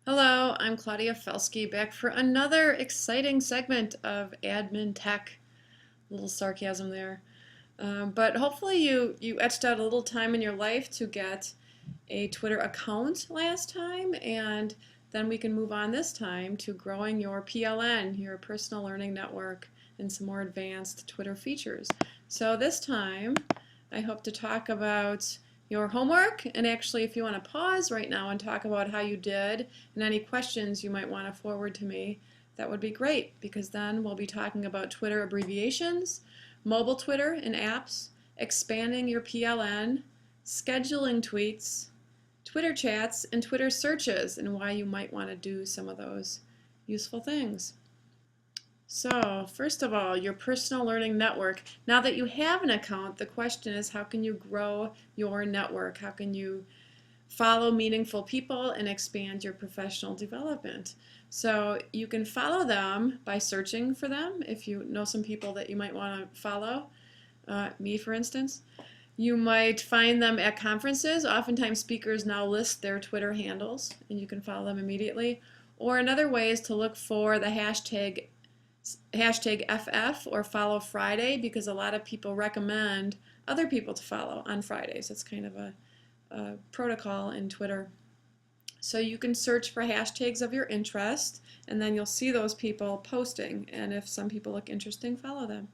Hello, I'm Claudia Felsky back for another exciting segment of Admin Tech. A little sarcasm there. But hopefully you etched out a little time in your life to get a Twitter account last time, and then we can move on this time to growing your PLN, your personal learning network, and some more advanced Twitter features. So this time, I hope to talk about your homework, and actually if you want to pause right now and talk about how you did and any questions you might want to forward to me, that would be great, because then we'll be talking about Twitter abbreviations, mobile Twitter and apps, expanding your PLN, scheduling tweets, Twitter chats, and Twitter searches, and why you might want to do some of those useful things. So, first of all, your personal learning network. Now that you have an account, the question is, how can you grow your network? How can you follow meaningful people and expand your professional development? So you can follow them by searching for them if you know some people that you might want to follow, me for instance. You might find them at conferences. Oftentimes speakers now list their Twitter handles and you can follow them immediately. Or another way is to look for the hashtag FF or Follow Friday, because a lot of people recommend other people to follow on Fridays. It's kind of a protocol in Twitter. So you can search for hashtags of your interest, and then you'll see those people posting, and if some people look interesting, follow them.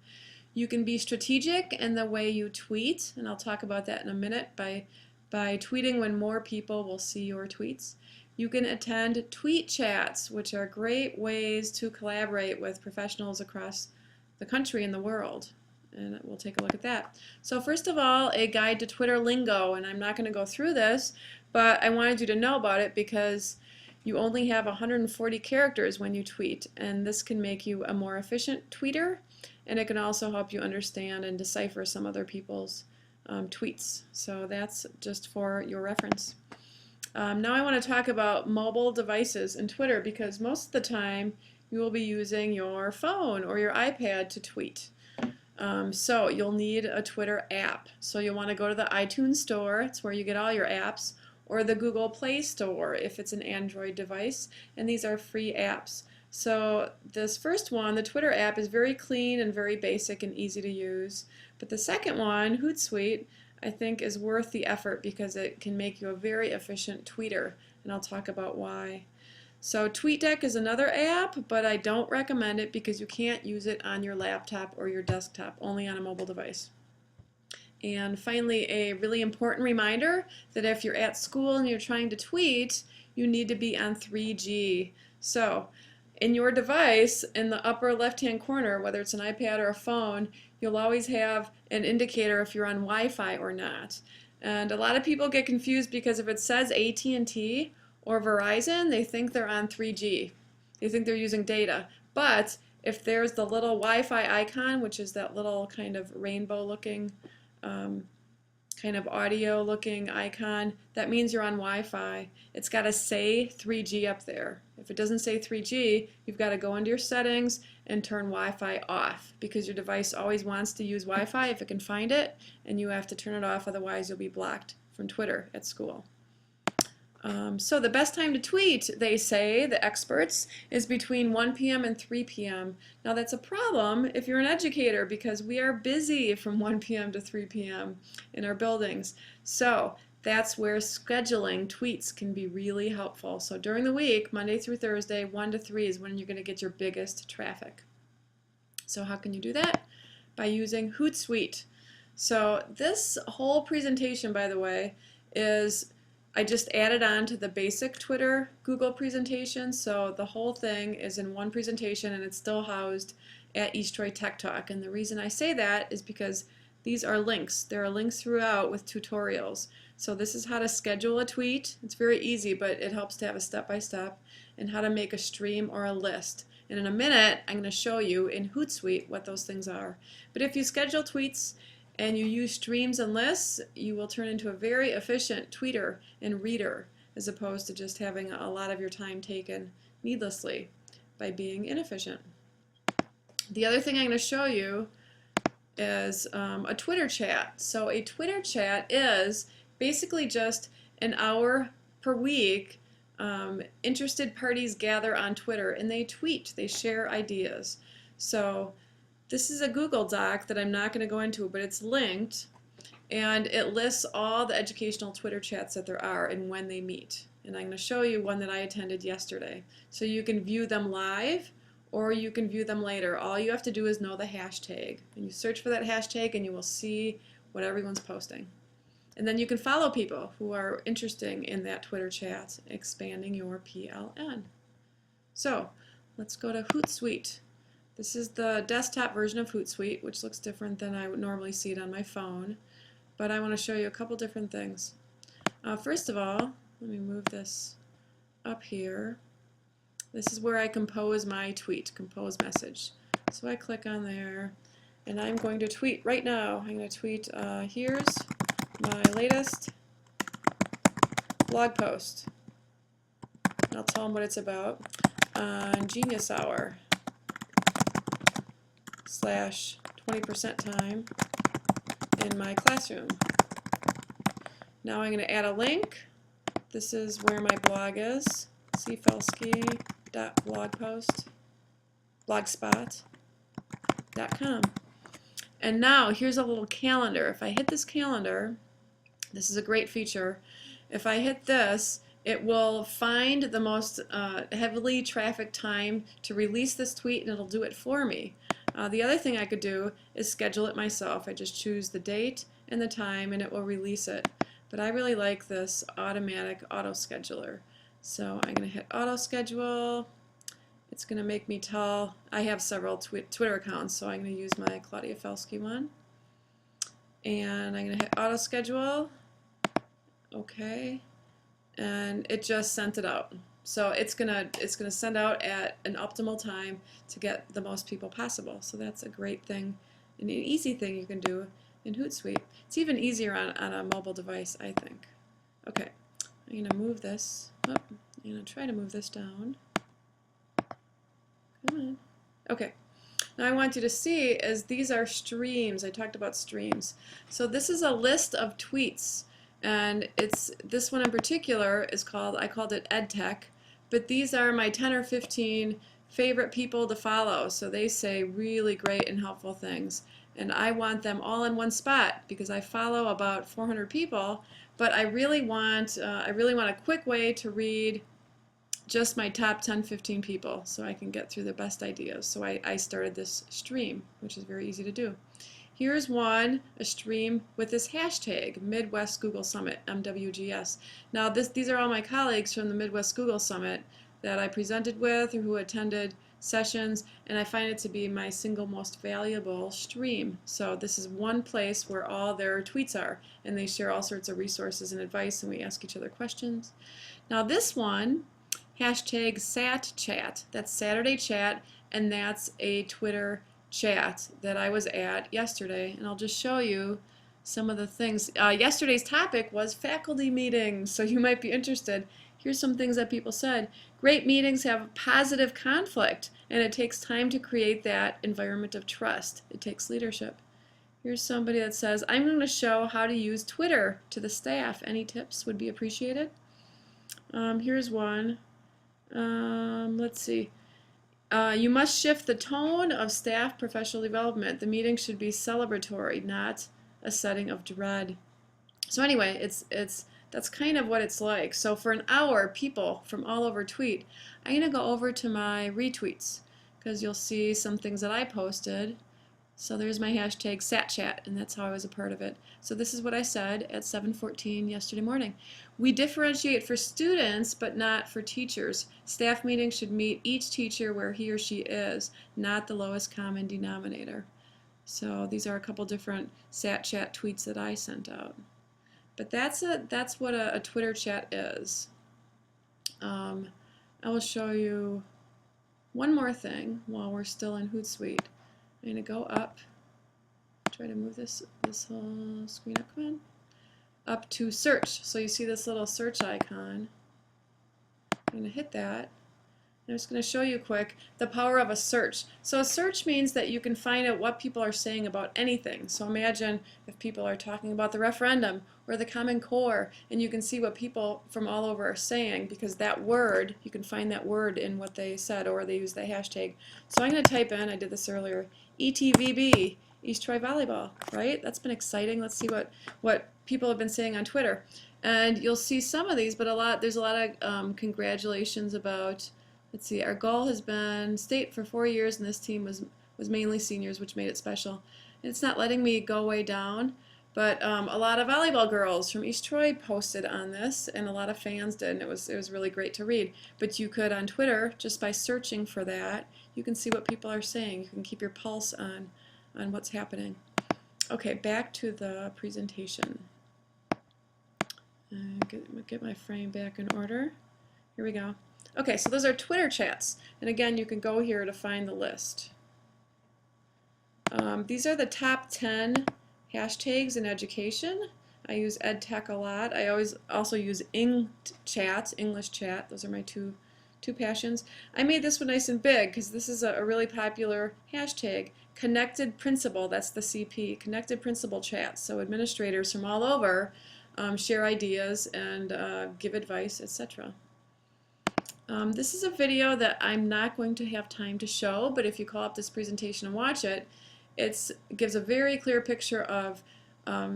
You can be strategic in the way you tweet, and I'll talk about that in a minute, by tweeting when more people will see your tweets. You can attend tweet chats, which are great ways to collaborate with professionals across the country and the world. And we'll take a look at that. So first of all, a guide to Twitter lingo, and I'm not going to go through this, but I wanted you to know about it because you only have 140 characters when you tweet, and this can make you a more efficient tweeter, and it can also help you understand and decipher some other people's tweets. So that's just for your reference. Now I want to talk about mobile devices and Twitter, because most of the time you will be using your phone or your iPad to tweet. So you'll need a Twitter app. So you'll want to go to the iTunes Store, it's where you get all your apps, or the Google Play Store if it's an Android device, and these are free apps. So this first one, the Twitter app, is very clean and very basic and easy to use. But the second one, Hootsuite, I think is worth the effort because it can make you a very efficient tweeter, and I'll talk about why. So TweetDeck is another app, but I don't recommend it because you can't use it on your laptop or your desktop, only on a mobile device. And finally, a really important reminder that if you're at school and you're trying to tweet, you need to be on 3G. So in your device, in the upper left-hand corner, whether it's an iPad or a phone, you'll always have an indicator if you're on Wi-Fi or not. And a lot of people get confused because if it says AT&T or Verizon, they think they're on 3G. They think they're using data. But if there's the little Wi-Fi icon, which is that little kind of rainbow-looking, kind of audio-looking icon, that means you're on Wi-Fi. It's got to say 3G up there. If it doesn't say 3G, you've got to go into your settings and turn Wi-Fi off, because your device always wants to use Wi-Fi if it can find it, and you have to turn it off, otherwise you'll be blocked from Twitter at school. So the best time to tweet, they say, the experts, is between 1 p.m. and 3 p.m. Now that's a problem if you're an educator, because we are busy from 1 p.m. to 3 p.m. in our buildings. So that's where scheduling tweets can be really helpful. So during the week, Monday through Thursday, 1 to 3 is when you're going to get your biggest traffic. So how can you do that? By using Hootsuite. So this whole presentation, by the way, is I just added on to the basic Twitter Google presentation, so the whole thing is in one presentation and it's still housed at East Troy Tech Talk. And the reason I say that is because these are links. There are links throughout with tutorials. So this is how to schedule a tweet. It's very easy, but it helps to have a step-by-step, and how to make a stream or a list. And in a minute, I'm going to show you in Hootsuite what those things are. But if you schedule tweets and you use streams and lists, you will turn into a very efficient tweeter and reader, as opposed to just having a lot of your time taken needlessly by being inefficient. The other thing I'm going to show you is a Twitter chat. So a Twitter chat is basically just an hour per week Interested parties gather on Twitter and they tweet, they share ideas. So this is a Google Doc that I'm not going to go into, but it's linked, and it lists all the educational Twitter chats that there are and when they meet. And I'm going to show you one that I attended yesterday. So you can view them live or you can view them later. All you have to do is know the hashtag. And you search for that hashtag and you will see what everyone's posting. And then you can follow people who are interested in that Twitter chat, expanding your PLN. So let's go to Hootsuite. This is the desktop version of Hootsuite, which looks different than I would normally see it on my phone. But I want to show you a couple different things. First of all, let me move this up here. This is where I compose my tweet, compose message. So I click on there, and I'm going to tweet right now. I'm going to tweet, here's my latest blog post. And I'll tell them what it's about on Genius Hour / 20% time in my classroom. Now I'm going to add a link. This is where my blog is, cfelsky.blogspot.com. And now here's a little calendar. If I hit this calendar, this is a great feature. If I hit this, it will find the most heavily trafficked time to release this tweet, and it'll do it for me. The other thing I could do is schedule it myself. I just choose the date and the time, and it will release it. But I really like this automatic auto scheduler. So I'm going to hit auto schedule. It's going to make me tell. I have several Twitter accounts, so I'm going to use my Claudia Felsky one. And I'm going to hit auto schedule. Okay. And it just sent it out. So it's gonna send out at an optimal time to get the most people possible. So that's a great thing, and an easy thing you can do in Hootsuite. It's even easier on a mobile device, I think. Okay, I'm gonna move this. Oh, I'm gonna try to move this down. Come on. Okay. Now I want you to see is these are streams. I talked about streams. So this is a list of tweets, and it's this one in particular is called, I called it EdTech. But these are my 10 or 15 favorite people to follow. So they say really great and helpful things. And I want them all in one spot because I follow about 400 people. But I really want a quick way to read just my top 10, 15 people so I can get through the best ideas. So I started this stream, which is very easy to do. Here's one, a stream with this hashtag, Midwest Google Summit, MWGS. Now these are all my colleagues from the Midwest Google Summit that I presented with or who attended sessions, and I find it to be my single most valuable stream. So this is one place where all their tweets are, and they share all sorts of resources and advice, and we ask each other questions. Now this one, hashtag SatChat, that's Saturday Chat, and that's a Twitter chat that I was at yesterday, and I'll just show you some of the things. Yesterday's topic was faculty meetings, so you might be interested. Here's some things that people said. Great meetings have positive conflict, and it takes time to create that environment of trust. It takes leadership. Here's somebody that says, I'm going to show how to use Twitter to the staff. Any tips would be appreciated. Here's one. Let's see. You must shift the tone of staff professional development. The meeting should be celebratory, not a setting of dread. So anyway, that's kind of what it's like. So for an hour, people from all over tweet. I'm going to go over to my retweets because you'll see some things that I posted. So there's my hashtag SatChat, and that's how I was a part of it. So this is what I said at 7:14 yesterday morning. We differentiate for students, but not for teachers. Staff meetings should meet each teacher where he or she is, not the lowest common denominator. So these are a couple different SatChat tweets that I sent out. But that's what a Twitter chat is. I will show you one more thing while we're still in Hootsuite. I'm going to go up, try to move this whole screen up, come on, up to search. So you see this little search icon. I'm going to hit that. I'm just going to show you quick the power of a search. So a search means that you can find out what people are saying about anything. So imagine if people are talking about the referendum, or the Common Core, and you can see what people from all over are saying, because that word, you can find that word in what they said, or they use the hashtag. So I'm going to type in, I did this earlier, ETVB, East Troy Volleyball, right? That's been exciting. Let's see what people have been saying on Twitter. And you'll see some of these, but there's a lot of congratulations about, let's see, our goal has been state for 4 years, and this team was mainly seniors, which made it special. And it's not letting me go way down, but a lot of volleyball girls from East Troy posted on this, and a lot of fans did, and it was really great to read. But you could, on Twitter, just by searching for that, you can see what people are saying. You can keep your pulse on what's happening. Okay, back to the presentation. Get my frame back in order. Here we go. Okay, so those are Twitter chats, and again, you can go here to find the list. These are the top 10 hashtags in education. I use EdTech a lot. I always also use chat, English chat. Those are my two passions. I made this one nice and big because this is a really popular hashtag. Connected Principal, that's the CP, Connected Principal chat. So administrators from all over share ideas and give advice, etc. This is a video that I'm not going to have time to show, but if you call up this presentation and watch it, it gives a very clear picture of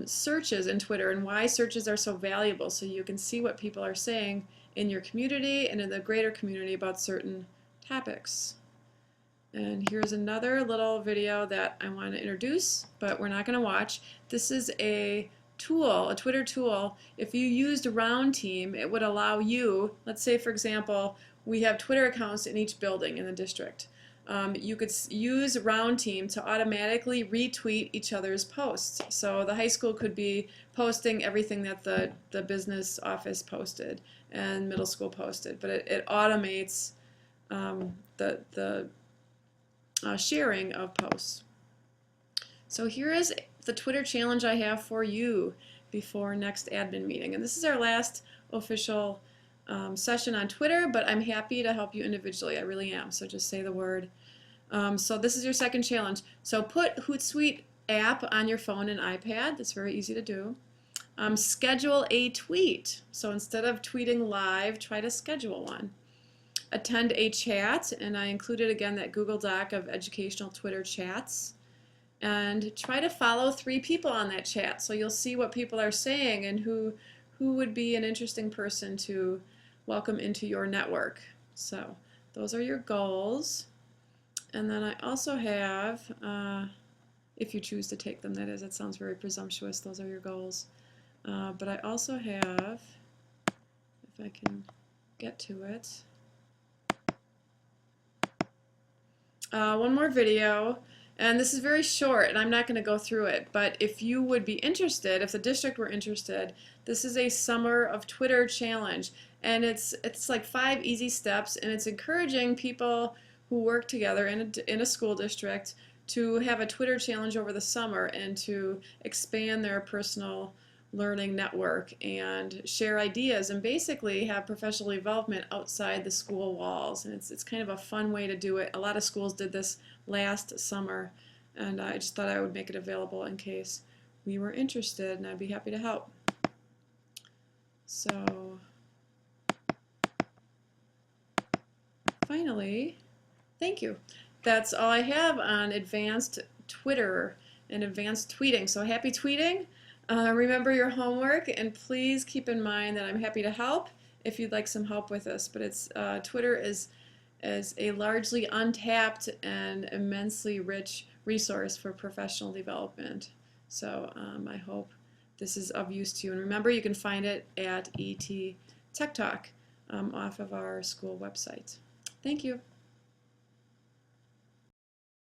searches in Twitter and why searches are so valuable, so you can see what people are saying in your community and in the greater community about certain topics. And here's another little video that I want to introduce, but we're not going to watch. This is a tool, a Twitter tool. If you used Round Team, it would allow you, let's say for example, we have Twitter accounts in each building in the district. You could use Round Team to automatically retweet each other's posts. So the high school could be posting everything that the business office posted and middle school posted, but it automates the sharing of posts. So here is the Twitter challenge I have for you before next admin meeting. And this is our last official session on Twitter, but I'm happy to help you individually. I really am. So just say the word. So this is your second challenge. So put Hootsuite app on your phone and iPad. That's very easy to do. Schedule a tweet. So instead of tweeting live, try to schedule one. Attend a chat, and I included again that Google Doc of educational Twitter chats. And try to follow 3 people on that chat, so you'll see what people are saying and who would be an interesting person to welcome into your network. So those are your goals. And then I also have, if you choose to take them, that is, it sounds very presumptuous, those are your goals. But I also have, if I can get to it, one more video. And this is very short, and I'm not going to go through it, but if you would be interested, if the district were interested, this is a Summer of Twitter challenge, and it's like 5 easy steps, and it's encouraging people who work together in a school district to have a Twitter challenge over the summer and to expand their personal learning network and share ideas and basically have professional development outside the school walls. And it's kind of a fun way to do it. A lot of schools did this last summer, and I just thought I would make it available in case we were interested, and I'd be happy to help. So finally, thank you. That's all I have on advanced Twitter and advanced tweeting. So happy tweeting. Remember your homework, and please keep in mind that I'm happy to help if you'd like some help with this. But it's Twitter is a largely untapped and immensely rich resource for professional development. So I hope this is of use to you. And remember, you can find it at ET Tech Talk off of our school website. Thank you.